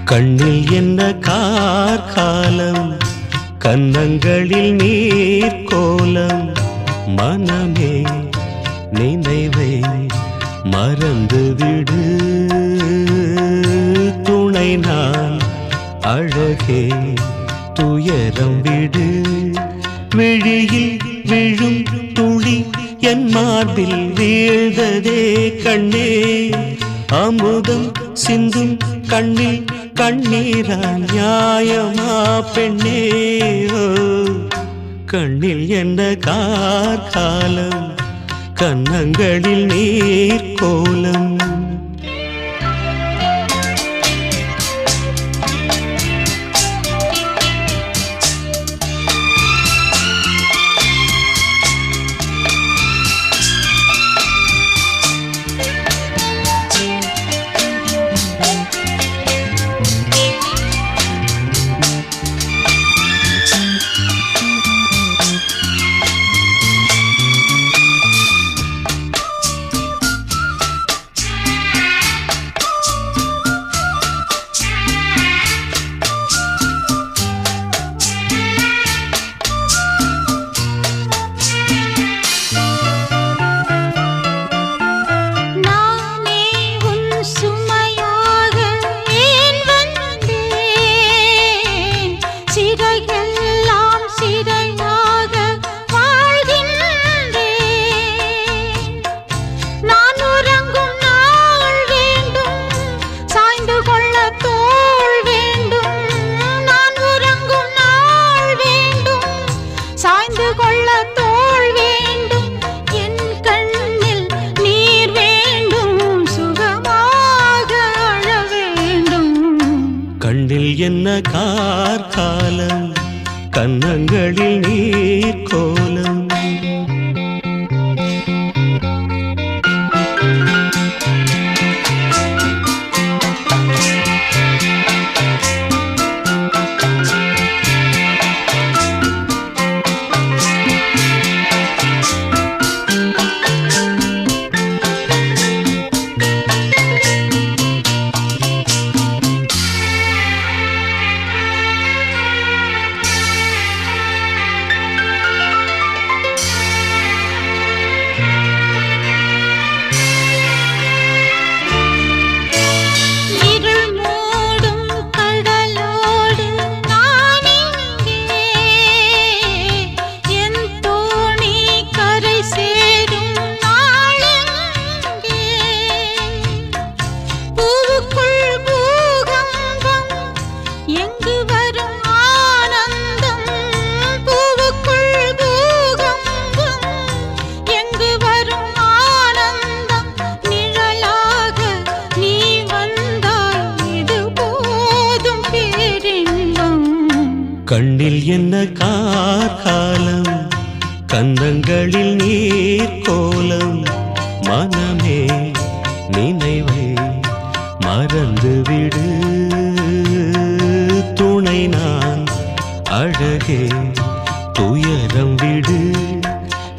கண்ணில் என்ன கார்காலம், கன்னங்களில் நீர் கோலம். மனமே நினைவை மறந்துவிடு, துணை நான் அழகே துயரம் விடு. விழியில் விழும் துளி என் மார்பில் வீழ்ந்ததே கண்ணே, அமுதம் சிந்தும் கண்ணில் கண்ணீரா நியாயமா பெண்ணே. கண்ணில் என்ன கார்காலம், கன்னங்களில் நீர் கோலம். என்ன கார்காலம், கன்னங்களில் நீர் கோலம். கண்ணில் என்ன கார்காலம், கன்னங்களில் நீர் கோலம். மனமே நினைவை மறந்துவிடு, துணை நான் அழகே துயரம் விடு.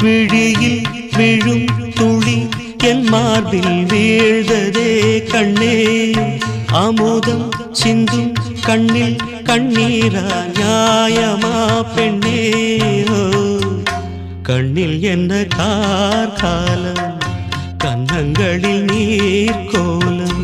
விழியில் விழும் துளி என் மார்பில் வீழ்ந்ததே கண்ணே, அமுதம் சிந்தும் கண்ணில் கண்ணீரா நியாயமா பெண்ணே. கண்ணில் என்ன கார்காலம், கன்னங்களில் நீர் கோலம்.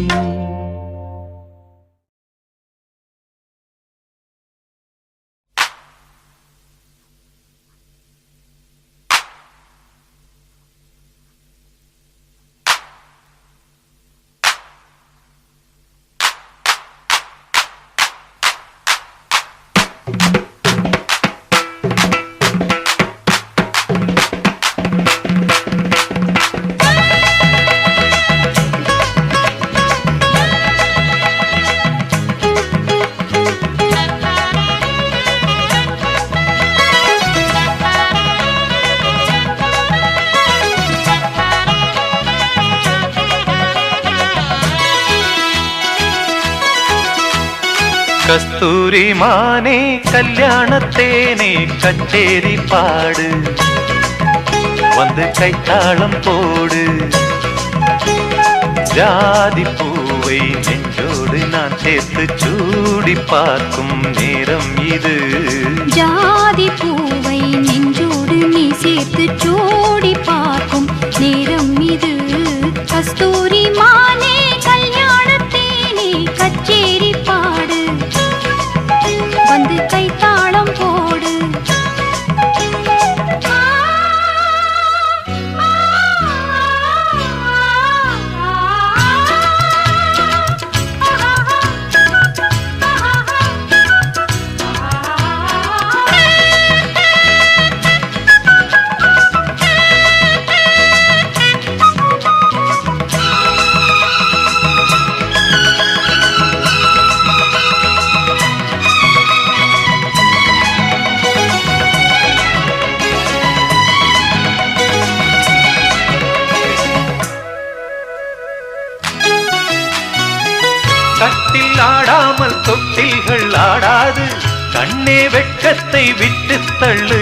கஸ்தூரி மானே கல்யாணத்தேனே கச்சேரி பாடு, வந்து கைத்தாளம் போடு. ஜாதி பூவை நெஞ்சோடு நான் சேர்த்து சூடி பார்க்கும் நேரம் இது. ஜாதி பூவை நெஞ்சோடு நீ சேர்த்து சூடி பார்க்கும் நேரம் இது. கஸ்தூரி மானே கல்யாணத்தேனே கச்சேரி பாடு, வந்து கைத்தாளம் போடு. கட்டில் ஆடாமல் தொட்டில்கள் ஆடாது, கண்ணே வெட்கத்தை விட்டு தள்ளு.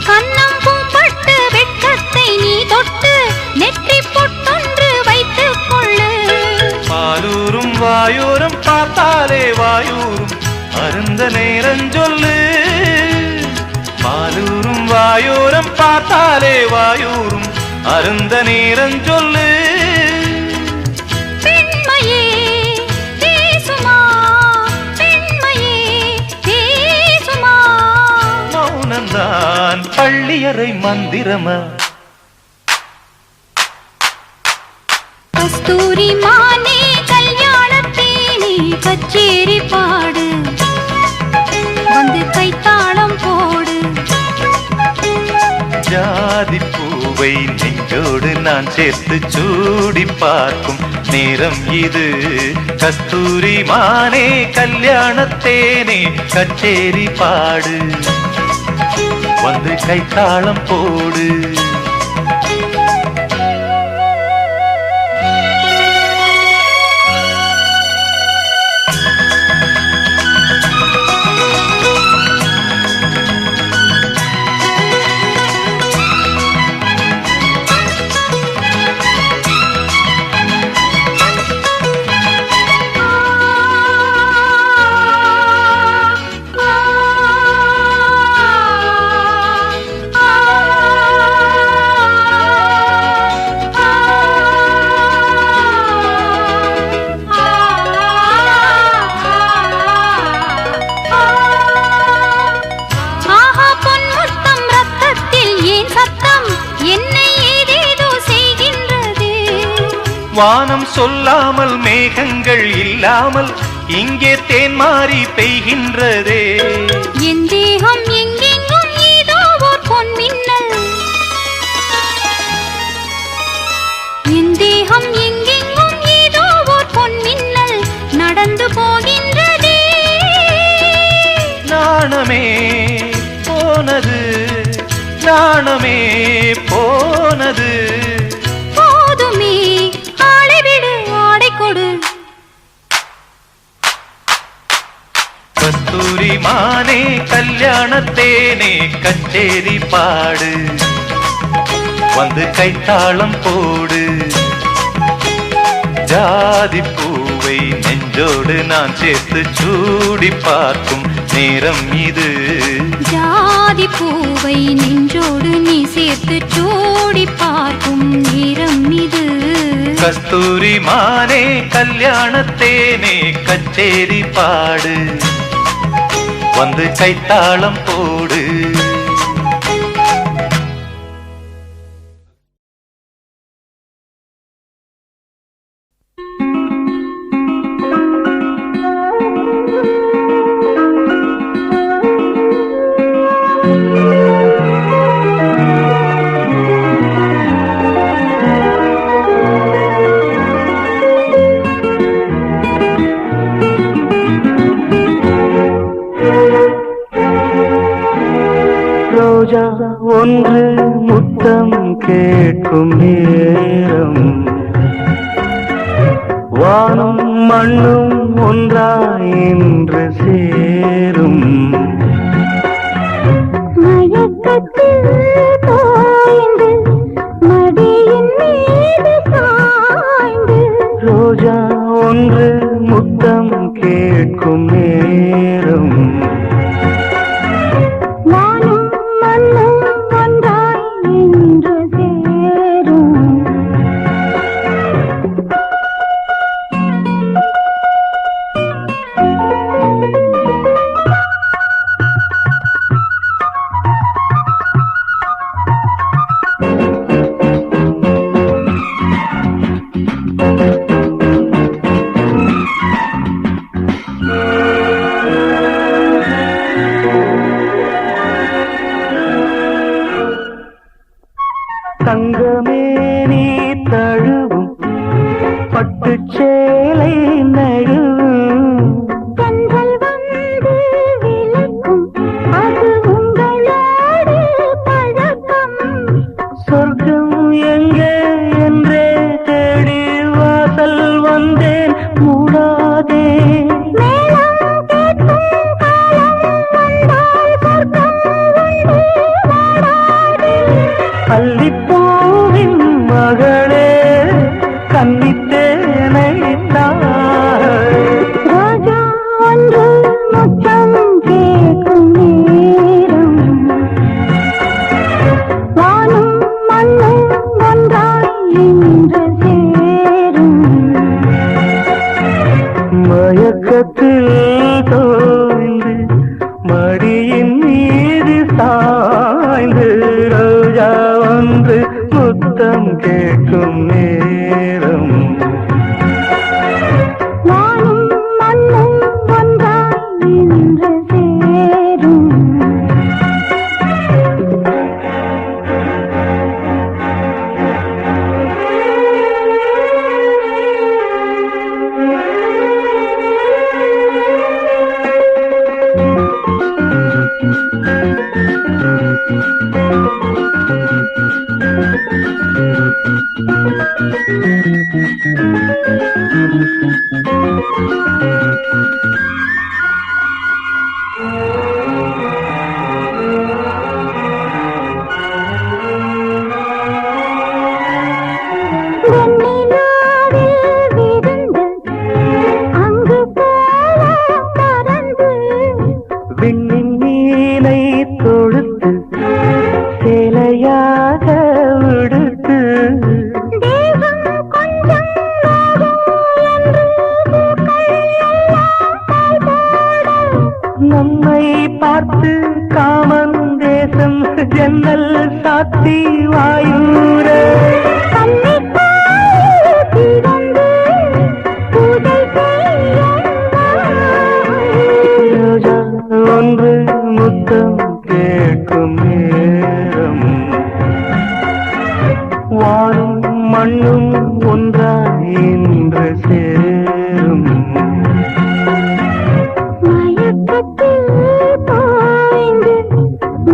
கண்ணம் பூம்பட்டு வெட்கத்தை நீ தொட்டு நெற்றி பொட்டொன்று வைத்துக் கொள்ளு. பாலூரும் வாயூரும் பார்த்தாலே வாயூரும் அருந்த நேரம் சொல்லு. பாலூரும் வாயூரும் பார்த்தாலே வாயூரும் அருந்த நேரம் சொல்லு. நான் பள்ளியறை மந்திரமா? கஸ்தூரி மானே கல்யாணத்தேனே கச்சேரி பாடு, வந்து கைத்தாளம் போடு. ஜாதி பூவை நெஞ்சோடு நான் சேர்த்து சூடி பார்க்கும் நேரம் இது. கஸ்தூரி மானே கல்யாணத்தேனே கச்சேரி பாடு, வந்து கைத்தாளம் போடு. வானம் சொல்லாமல் மேகங்கள் இல்லாமல் இங்கே தேன் மாறி பெய்கின்றதே. என் தேகம் எங்கெங்கும் ஏதோ ஓர் பொன்மின்னல், என் தேகம் எங்கெங்கும் ஏதோ ஓர் பொன்மின்னல் நடந்து போகின்றதே. நாணமே போனது, நாணமே போனது. போதுமே ஆளை விடு, ஆடை கொடு. கஸ்தூரி மானே கல்யாணத்தேனே கச்சேரி பாடு, வந்து கைத்தாளம் போடு. ஜாதி பூவை நெஞ்சோடு நான் சேர்த்து சூடி பார்க்கும் நேரம் இது. ஜாதி பூவை நெஞ்சோடு நீ சேர்த்து சூடி பார்க்கும் நேரம் இது. கஸ்தூரி மானே கல்யாணத்தேனே கச்சேரி பாடு, வந்து கைத்தாளம் போடு. ஒன்று முத்தம் கேட்கும் நேரம், வானும் மண்ணும் ஒன்றாய் இன்று சேரும். மயக்கத்தில் தோய்ந்து மடியின் மீது சாய்ந்து பூச்சேலை நழுவும் கண்கள் வந்து விளக்கும் அது உங்களோடு பழக்கம் சொர்க்கம் எங்கே என்றே தேடி வாசல் வந்தேன் மூடாதே மேளம் கேட்கும் காலம் வந்தால் சொர்க்கம் உண்டு வாடாதே அல்லிப்பூவின் மகளே கன்னித்தேனை ரோஜா ஒன்று முத்தம் கேட்கும் நேரம் வானும் மண்ணும் ஒன்றாய் இன்று சேரும் மயக்கத்தில் தோய்ந்து மடியின் மீது சாய்ந்து ரோஜா ஒன்று முத்தம் கேட்கும் நேரம் வானும் மண்ணும் ஒன்றாய் இன்று சேரும் வெண்ணிலாவில் விருந்து அங்கு போவோம் பறந்து விண்ணின் மீனை தொடுத்து சேலையாக விடுத்து தேகம் கொஞ்சம் நோகும் என்று பூக்கள் எல்லாம் பாய்போட நம்மை பார்த்து காமன் தேசம் ஜன்னல் சாத்தி வாயூர கன்னிக்காய் திறந்து பூஜை செய்யும் ரோஜா ஒன்று முத்தம் கேட்கும் நேரம் வானும் மண்ணும் ஒன்றாய் இன்று சேரும் மயக்கத்தில் பாய்ந்து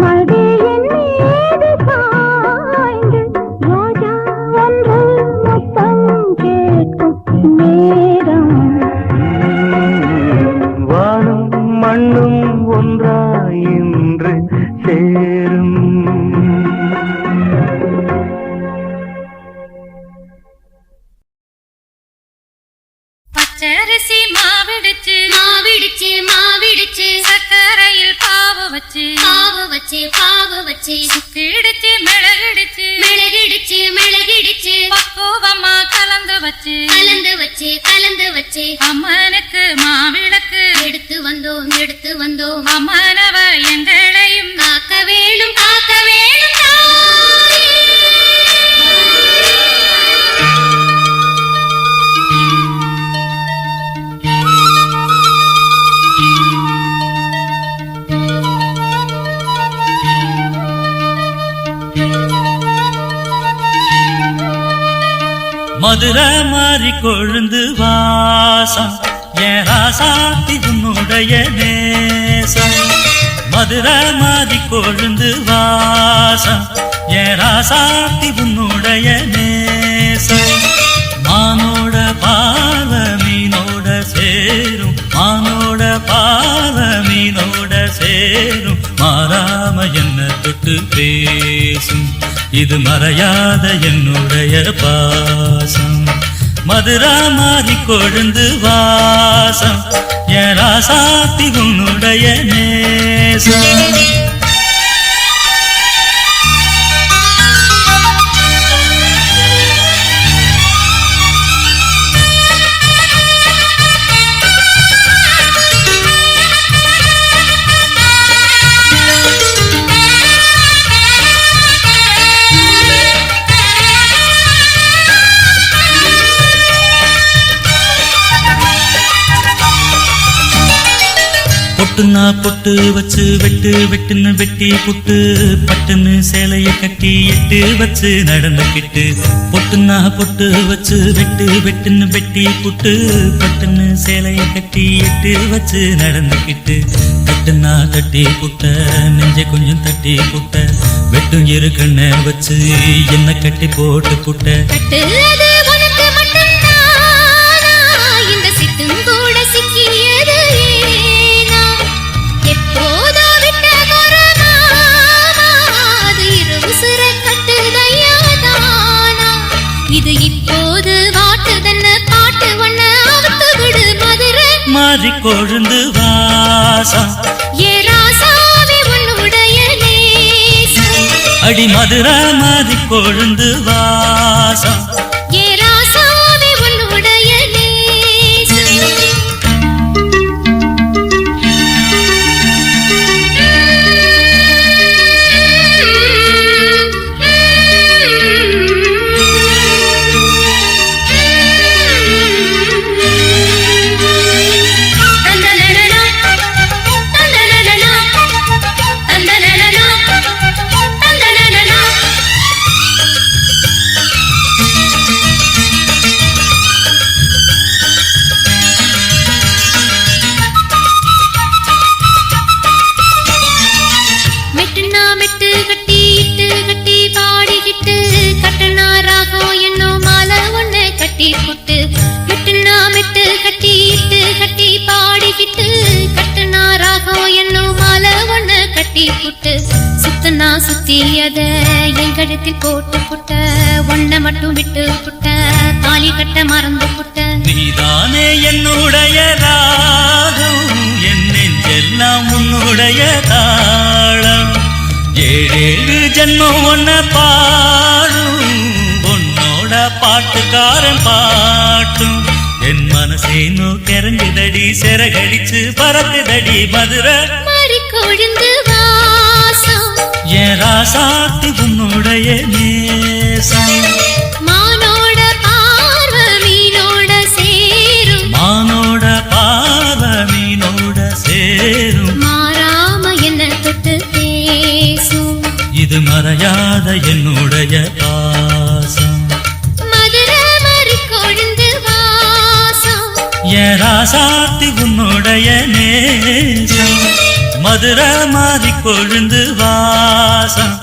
மடியின் மீது சாய்ந்து ரோஜா ஒன்று முத்தம் கேட்கும் நேரம் வானும் மண்ணும் ஒன்றாய் இன்று சேரும் பச்சரிசி மாவிடுச்சு மாவிடுச்சு மாவிடுச்சு சக்கரையில் பாவு வச்சு பாவு வச்சு சுக்கிடுச்சு மிளகிடுச்சு மிளகிடுச்சு மிளகிடுச்சு பக்குவமா கலந்து வச்சு அம்மனுக்கு மாவிளக்கு எடுத்து வந்தோம் அம்மனவ எங்களையும் காக்க வேணும் மதுரை மாறி கொழுந்து வாசம் என் ராசாத்தி உன்னுடைய நேசம் மதுரை மாறி கொழுந்து வாசம் என் ராசாத்தி உன்னுடைய நேசம் மானோட பாவ மீனோட சேரும் மானோட பாவ மீனோட சேரும் மாறாம என்ன தொட்டு பேசும் இது மறையாத என்னுடைய பாசம் மதுரா மாறி கொழுந்து வாசம் என் ராசாத்தி உன்னுடைய நேசம் பொட்டுனா பொட்டு வச்சு வெட்டு வெட்டுன்னு வெட்டி புட்டு பட்டுன்னு சேலைய கட்டி எட்டு வச்சு நடந்துக்கிட்டு பொட்டுனா பொட்டு வச்சு வெட்டு வெட்டுன்னு வெட்டி புட்டு பட்டுன்னு சேலைய கட்டி எட்டு வச்சு நடந்துக்கிட்டு கட்டுனா தட்டி புட்ட நெஞ்ச கொஞ்சம் தட்டி புட்ட வெட்டும் இரு கண்ண வச்சு என்ன கட்டி போட்டு புட்ட கட்டுறது உனக்கு மட்டும்தானா? இந்த சிட்டும் கூட சிக்கியது ஏனா? எப்போதோ விட்ட கொரோனா, அது இரு உசுர கட்டுதையா தானா? இது இப்போது வாட்டுதன்னு பாட்டு ஒண்ணு அவுத்து விடு மதுரை மாறி கொழுந்து வாசம் ஏ ராசாவே உன்னுடைய நேசம் அடி மதுரை மாறி கொழுந்து வாசம் ஏ ராசாவே உன்னுடைய நேசம் மெட்டுனா மெட்டு கட்டி இட்டு கட்டி பாடிக்கிட்டு கட்டனா ராகம் என்னும் மாலை ஒண்ணு கட்டி புட்டு மெட்டுனா மெட்டு கட்டி இட்டு கட்டி பாடிக்கிட்டு கட்டனா ராகம் என்னும் மாலை ஒண்ணு கட்டி புட்டு சுத்தனா சுத்தி அத என் கழுத்தில் போட்டு புட்ட ஒன்ன மட்டும் விட்டு புட்ட தாலி கட்ட மறந்து புட்ட நீதானே என்னுடைய ராகம் என் நெஞ்செல்லாம் உன்னுடைய தாளம் ஏழேழு ஜென்மம் ஒன்ன பாடும் உன்னோட பாட்டுக்காரன் பாட்டும் என் மனசேனோ கிறங்குதடி சிறகடிச்சு பறக்குதடி மதுரை மாறி கொழுந்து வாசம் என் ராசாத்தி உன்னுடைய நேசம் மானோட பார்வை மீனோட சேரும் மானோட பாவ மீனோட சேரும் மாறாம என்ன தொட்டு பேசும் இது மறையாத என்னுடைய பாசம் மதுரை மாறி கொழுந்து வாசம் என் ராசாத்தி உன்னுடைய நேசம் மதுரை மாறி கொழுந்து வாசம்